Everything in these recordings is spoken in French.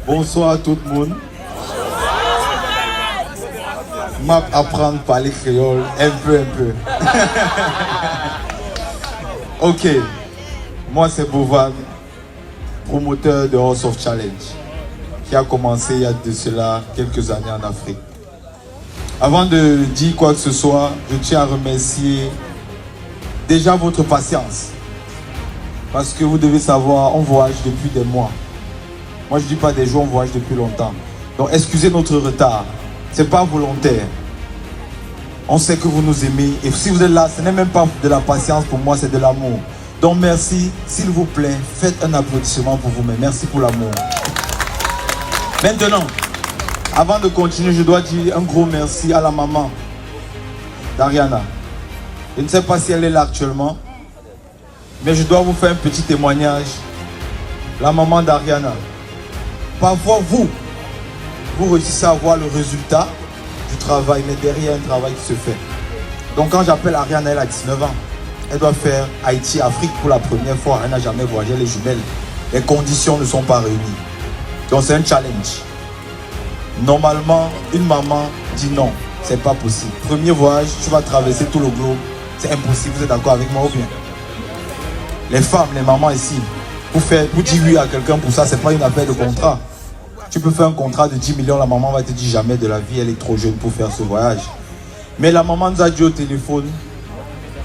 Bonsoir à tout le monde. M'a apprendre à parler créole un peu. Ok. Moi c'est Bovan, promoteur de House of Challenge, qui a commencé il y a de cela quelques années en Afrique. Avant de dire quoi que ce soit, je tiens à remercier déjà votre patience. Parce que vous devez savoir, on voyage depuis des mois. Moi je dis pas des jours, on voyage depuis longtemps. Donc excusez notre retard. C'est pas volontaire. On sait que vous nous aimez. Et si vous êtes là, ce n'est même pas de la patience pour moi, c'est de l'amour. Donc merci, s'il vous plaît, faites un applaudissement pour vous-même. Merci pour l'amour. Maintenant, avant de continuer, je dois dire un gros merci à la maman d'Ariana. Je ne sais pas si elle est là actuellement, mais je dois vous faire un petit témoignage. La maman d'Ariana. Parfois, vous réussissez à voir le résultat du travail, mais derrière, un travail qui se fait. Donc quand j'appelle Ariana, elle a 19 ans. Elle doit faire Haïti-Afrique pour la première fois. Elle n'a jamais voyagé les jumelles. Les conditions ne sont pas réunies. Donc c'est un challenge. Normalement, une maman dit non, c'est pas possible. Premier voyage, tu vas traverser tout le globe. C'est impossible, vous êtes d'accord avec moi ou bien? Les femmes, les mamans ici, pour dire oui à quelqu'un pour ça, c'est pas une affaire de contrat. Tu peux faire un contrat de 10 millions, la maman va te dire jamais de la vie, elle est trop jeune pour faire ce voyage. Mais la maman nous a dit au téléphone,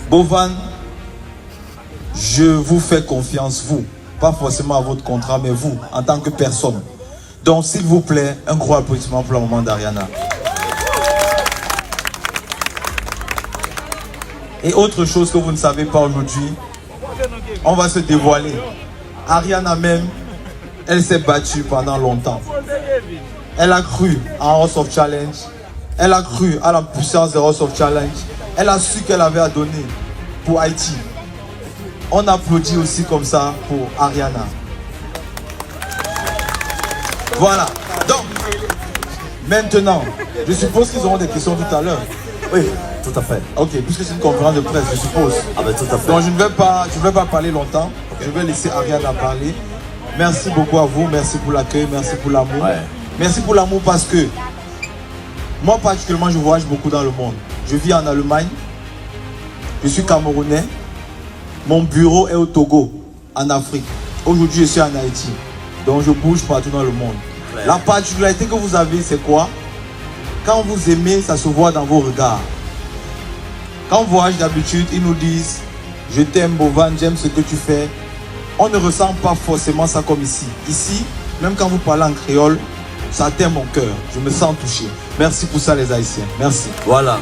Bovan, je vous fais confiance, vous. Pas forcément à votre contrat, mais vous, en tant que personne. Donc, s'il vous plaît, un gros applaudissement pour la maman d'Ariana. Et autre chose que vous ne savez pas aujourd'hui, on va se dévoiler. Ariana même, elle s'est battue pendant longtemps. Elle a cru en House of Challenge. Elle a cru à la puissance de House of Challenge. Elle a su qu'elle avait à donner pour Haïti. On applaudit aussi comme ça pour Ariana. Voilà. Donc, maintenant, je suppose qu'ils auront des questions tout à l'heure. Oui, tout à fait. Ok, puisque c'est une conférence de presse, je suppose. Ah ben tout à fait. Donc je ne vais pas parler longtemps. Je vais laisser Ariana parler. Merci beaucoup à vous, merci pour l'accueil, merci pour l'amour. Ouais. Merci pour l'amour parce que moi particulièrement je voyage beaucoup dans le monde. Je vis en Allemagne, je suis Camerounais, mon bureau est au Togo, en Afrique. Aujourd'hui je suis en Haïti, donc je bouge partout dans le monde. Ouais. La particularité que vous avez c'est quoi? Quand vous aimez, ça se voit dans vos regards. Quand on voyage d'habitude, ils nous disent je t'aime Bovan, j'aime ce que tu fais. On ne ressent pas forcément ça comme ici. Ici, même quand vous parlez en créole, ça atteint mon cœur. Je me sens touché. Merci pour ça les Haïtiens. Merci. Voilà.